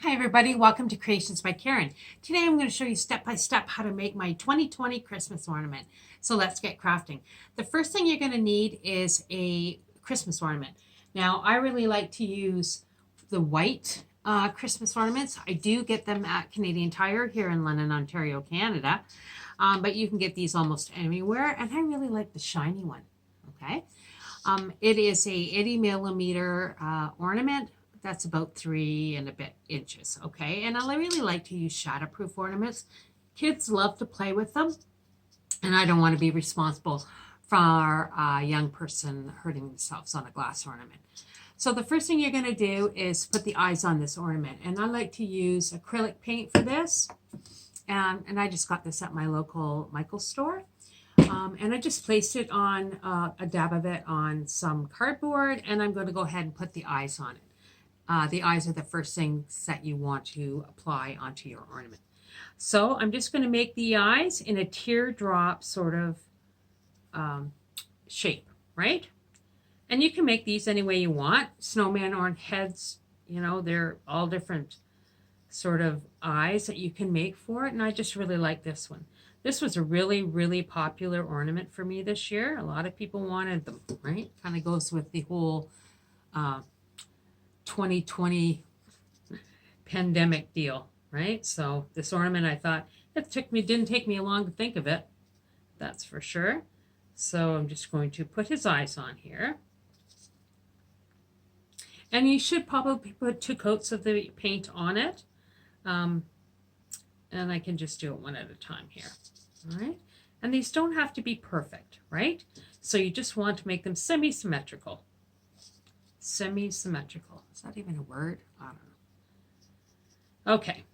Hi everybody, welcome to Creations by Karen. Today I'm going to show you step by step how to make my 2020 Christmas ornament. So let's get crafting. The first thing you're going to need is a Christmas ornament. Now I really like to use the white Christmas ornaments. I do get them at Canadian Tire here in London, Ontario, Canada. But you can get these almost anywhere, and I really like the shiny one. Okay. It is a 80 millimeter ornament. That's about 3 and a bit inches, okay? And I really like to use shatterproof ornaments. Kids love to play with them, and I don't want to be responsible for a young person hurting themselves on a glass ornament. So the first thing you're going to do is put the eyes on this ornament, and I like to use acrylic paint for this. And I just got this at my local Michael's store. And I just placed it on a dab of it on some cardboard, and I'm going to go ahead and put the eyes on it. The eyes are the first things that you want to apply onto your ornament. So I'm just going to make the eyes in a teardrop sort of shape, right? And you can make these any way you want. Snowman or heads, you know, they're all different sort of eyes that you can make for it. And I just really like this one. This was a really, really popular ornament for me this year. A lot of people wanted them, right? Kind of goes with the whole 2020 pandemic deal, right? So this ornament, I thought didn't take me long to think of it. That's for sure. So I'm just going to put his eyes on here. And you should probably put 2 coats of the paint on it. And I can just do it one at a time here. All right. And these don't have to be perfect, right? So you just want to make them semi-symmetrical. Semi-symmetrical. Is that even a word? I don't know. Okay,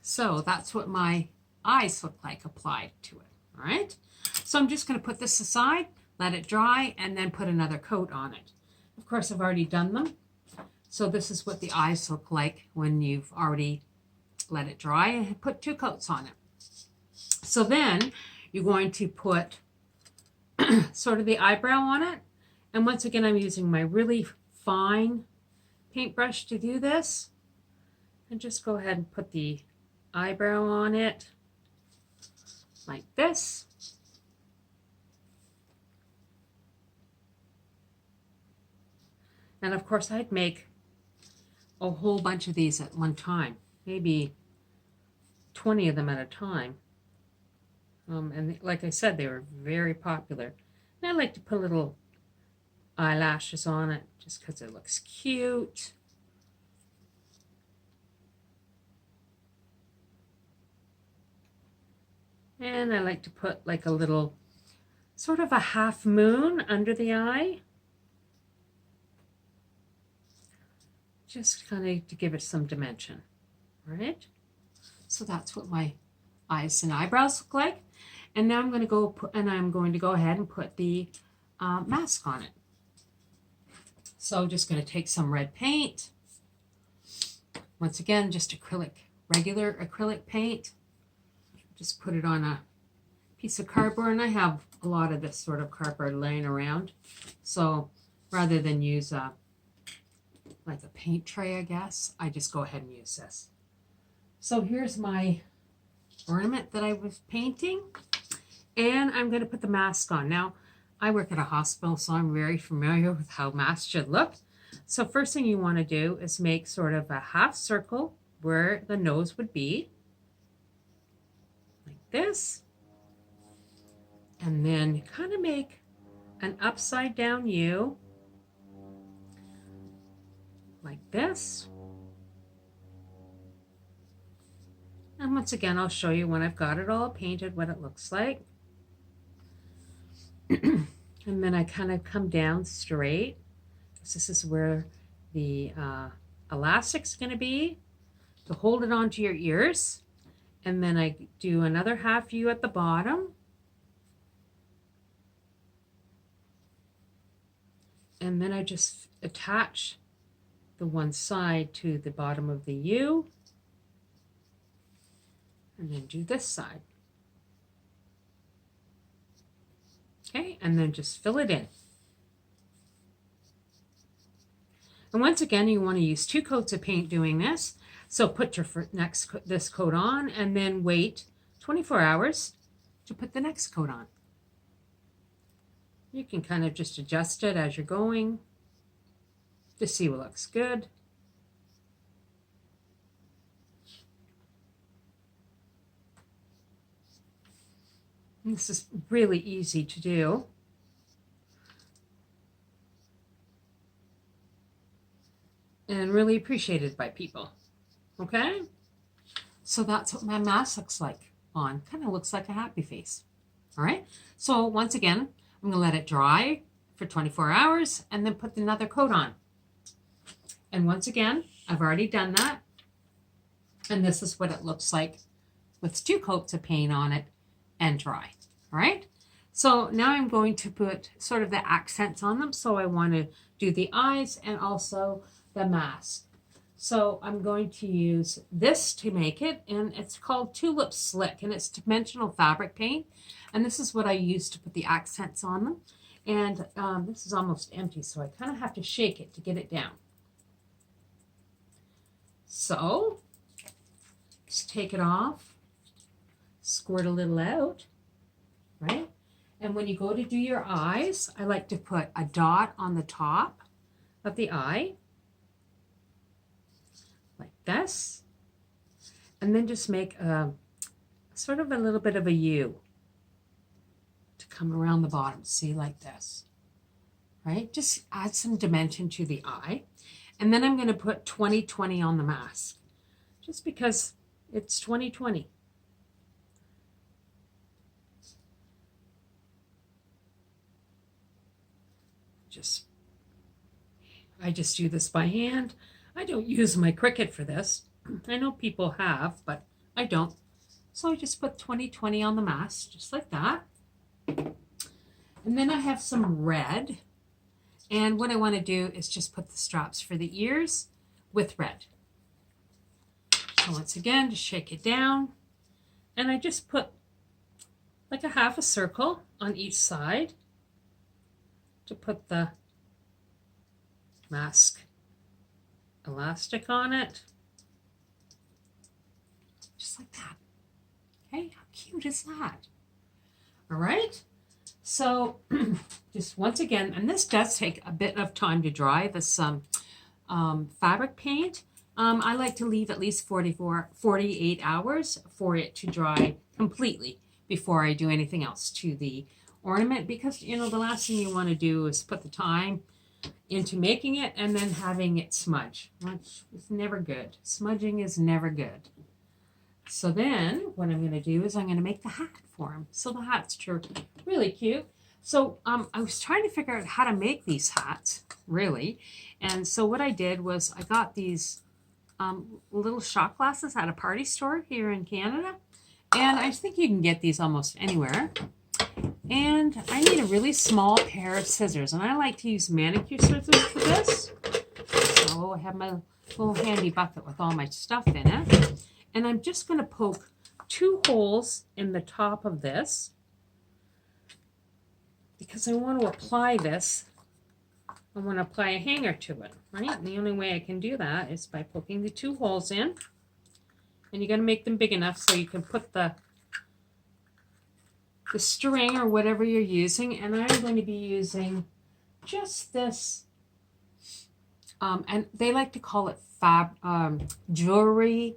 so that's what my eyes look like applied to it. All right, so I'm just going to put this aside, let it dry, and then put another coat on it. Of course, I've already done them. So this is what the eyes look like when you've already let it dry and put 2 coats on it. So then you're going to put sort of the eyebrow on it. And once again, I'm using my really fine paintbrush to do this, and just go ahead and put the eyebrow on it like this. And of course I'd make a whole bunch of these at one time, maybe 20 of them at a time. And like I said, they were very popular. And I like to put little eyelashes on it just because it looks cute. And I like to put like a little sort of a half moon under the eye, just kind of to give it some dimension. All right, so that's what my eyes and eyebrows look like. And now I'm going to go ahead and put the mask on it. So I'm just going to take some red paint. Once again, just regular acrylic paint. Just put it on a piece of cardboard, and I have a lot of this sort of cardboard laying around. So rather than use like a paint tray, I guess, I just go ahead and use this. So here's my ornament that I was painting, and I'm going to put the mask on. Now, I work at a hospital, so I'm very familiar with how masks should look. So first thing you want to do is make sort of a half circle where the nose would be, like this. And then kind of make an upside down U, like this. And once again, I'll show you when I've got it all painted what it looks like. And then I kind of come down straight. So this is where the elastic's going to be to hold it onto your ears. And then I do another half U at the bottom. And then I just attach the one side to the bottom of the U. And then do this side. Okay, and then just fill it in. And once again, you want to use 2 coats of paint doing this. So put your this coat on and then wait 24 hours to put the next coat on. You can kind of just adjust it as you're going to see what looks good. And this is really easy to do. And really appreciated by people. Okay? So that's what my mask looks like on. Kind of looks like a happy face. All right? So once again, I'm going to let it dry for 24 hours and then put another coat on. And once again, I've already done that. And this is what it looks like with 2 coats of paint on it and dry. All right? So now I'm going to put sort of the accents on them. So I want to do the eyes and also the mask. So I'm going to use this to make it, and it's called Tulip Slick, and it's dimensional fabric paint. And this is what I use to put the accents on them. And this is almost empty, so I kind of have to shake it to get it down. So just take it off, squirt a little out, right? And when you go to do your eyes, I like to put a dot on the top of the eye, like this, and then just make a sort of a little bit of a U to come around the bottom, see, like this, right? Just add some dimension to the eye. And then I'm going to put 2020 on the mask, just because it's 2020. I just do this by hand. I don't use my Cricut for this. I know people have, but I don't. So I just put 2020 on the mask, just like that. And then I have some red. And what I want to do is just put the straps for the ears with red. So once again, just shake it down. And I just put like a half a circle on each side to put the mask elastic on it. Just like that. Okay, how cute is that? All right. So just once again, and this does take a bit of time to dry, this fabric paint. I like to leave at least 48 hours for it to dry completely before I do anything else to the ornament, because, you know, the last thing you want to do is put the time into making it and then having it smudge, which is never good. Smudging is never good. So then what I'm going to do is I'm going to make the hat for him. So the hat's really cute. So I was trying to figure out how to make these hats, really. And so what I did was I got these little shot glasses at a party store here in Canada. And I think you can get these almost anywhere. And I need a really small pair of scissors. And I like to use manicure scissors for this. So I have my little handy bucket with all my stuff in it. And I'm just going to poke 2 holes in the top of this, because I want to apply this. I want to apply a hanger to it, right? And the only way I can do that is by poking the 2 holes in. And you're going to make them big enough so you can put the string or whatever you're using. And I'm going to be using just this, and they like to call it jewelry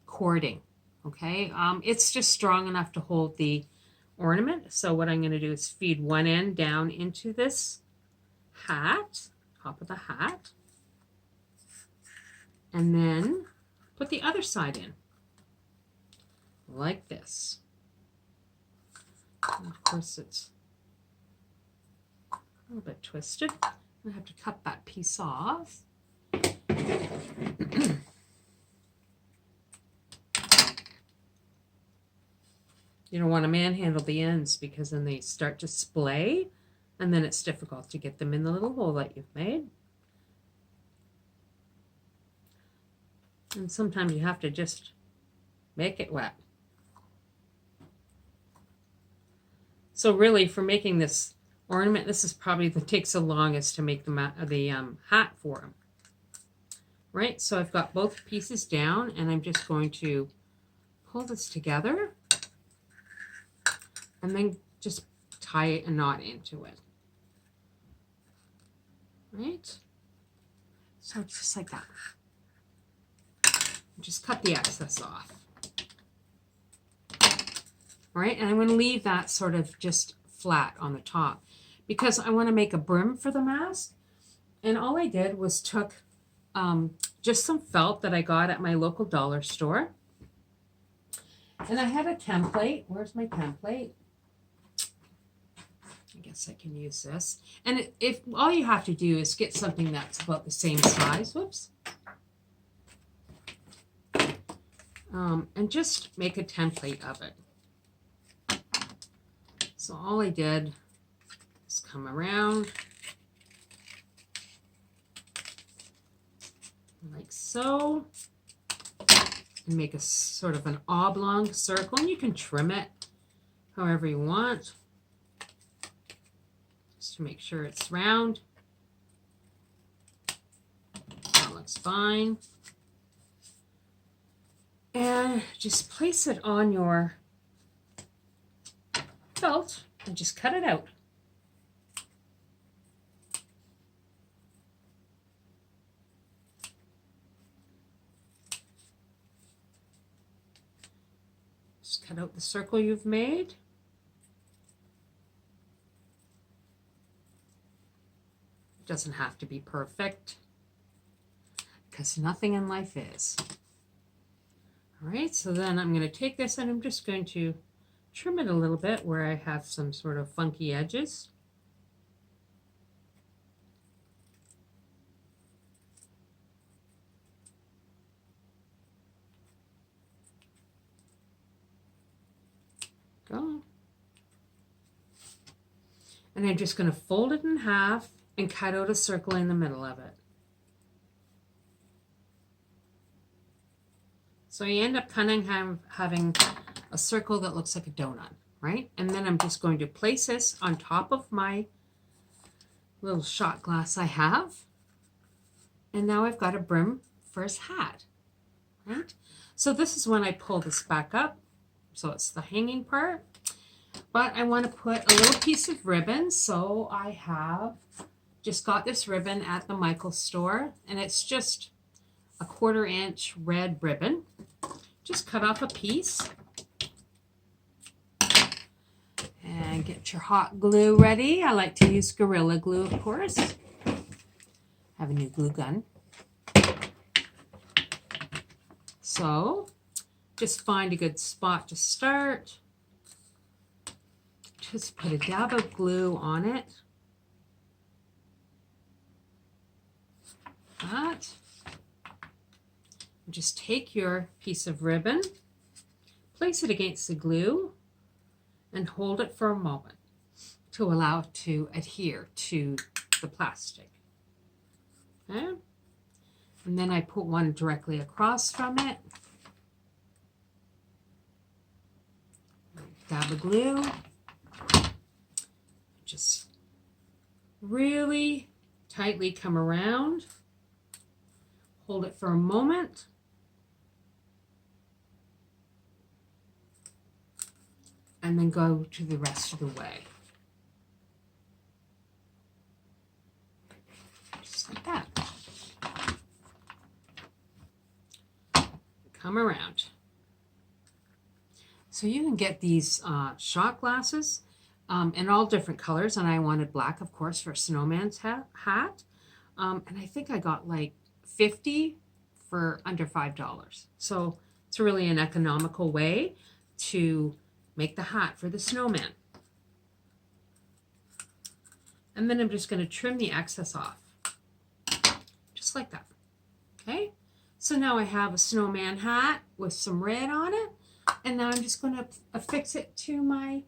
cording. Okay, it's just strong enough to hold the ornament. So what I'm going to do is feed one end down into this hat, top of the hat, and then put the other side in like this. And of course it's a little bit twisted. I have to cut that piece off. You don't want to manhandle the ends, because then they start to splay, and then it's difficult to get them in the little hole that you've made. And sometimes you have to just make it wet. So really, for making this ornament, this is probably takes the longest to make the hat for him. right? So I've got both pieces down, and I'm just going to pull this together and then just tie a knot into it, right? So just like that. Just cut the excess off. All right, and I'm going to leave that sort of just flat on the top because I want to make a brim for the mask. And all I did was took just some felt that I got at my local dollar store. And I had a template. Where's my template? I guess I can use this. And if all you have to do is get something that's about the same size, whoops, and just make a template of it. So all I did is come around like so and make a sort of an oblong circle, and you can trim it however you want just to make sure it's round. That looks fine. And just place it on your felt and just cut it out. Just cut out the circle you've made. It doesn't have to be perfect because nothing in life is. All right, so then I'm going to take this and I'm just going to trim it a little bit where I have some sort of funky edges. Go. And I'm just going to fold it in half and cut out a circle in the middle of it. So you end up kind of having a circle that looks like a donut, right? And then I'm just going to place this on top of my little shot glass I have. And now I've got a brim for his hat, right? So this is when I pull this back up. So it's the hanging part. But I want to put a little piece of ribbon. So I have just got this ribbon at the Michaels store. And it's just a 1/4 inch red ribbon. Just cut off a piece. And get your hot glue ready. I like to use Gorilla Glue, of course. I have a new glue gun. So just find a good spot to start. Just put a dab of glue on it. That. Just take your piece of ribbon, place it against the glue, and hold it for a moment to allow it to adhere to the plastic. Okay? And then I put one directly across from it. Dab of glue. Just really tightly come around. Hold it for a moment. And then go to the rest of the way. Just like that. Come around. So you can get these shot glasses in all different colors, and I wanted black, of course, for Snowman's hat. And I think I got like 50 for under $5. So it's really an economical way to make the hat for the snowman. And then I'm just going to trim the excess off. Just like that. Okay? So now I have a snowman hat with some red on it. And now I'm just going to affix it to my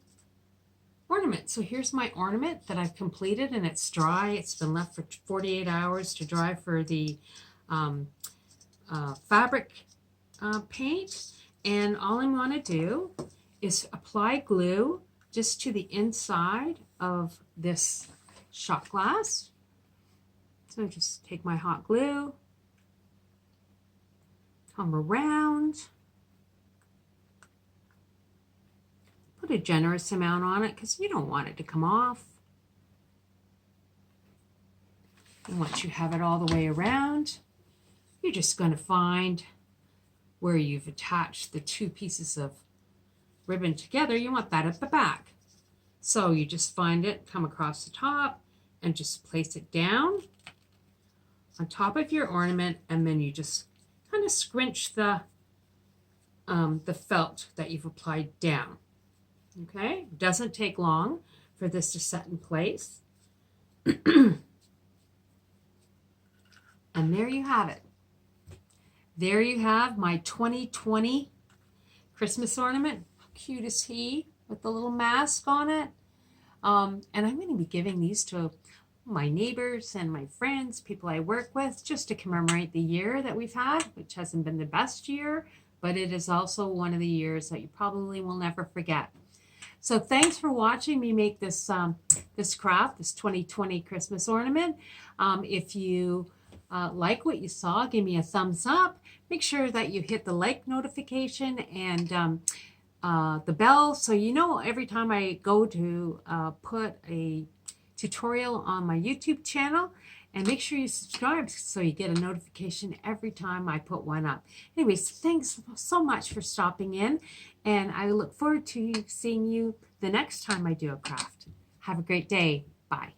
ornament. So here's my ornament that I've completed, and it's dry. It's been left for 48 hours to dry for the fabric paint. And all I'm going to do is apply glue just to the inside of this shot glass. So just take my hot glue come around. Put a generous amount on it because you don't want it to come off. And once you have it all the way around, you're just going to find where you've attached the two pieces of ribbon together. You want that at the back. So you just find it, come across the top, and just place it down on top of your ornament, and then you just kind of scrunch the felt that you've applied down. Okay, it doesn't take long for this to set in place. And there you have it. There you have my 2020 Christmas ornament. How cute is he with the little mask on it? And I'm going to be giving these to my neighbors and my friends, people I work with, just to commemorate the year that we've had, which hasn't been the best year, but it is also one of the years that you probably will never forget. So thanks for watching me make this this craft, this 2020 Christmas ornament. If you like what you saw, give me a thumbs up. Make sure that you hit the like notification and the bell so you know every time I go to put a tutorial on my YouTube channel, and make sure you subscribe so you get a notification every time I put one up. Anyways, thanks so much for stopping in, and I look forward to seeing you the next time I do a craft. Have a great day. Bye.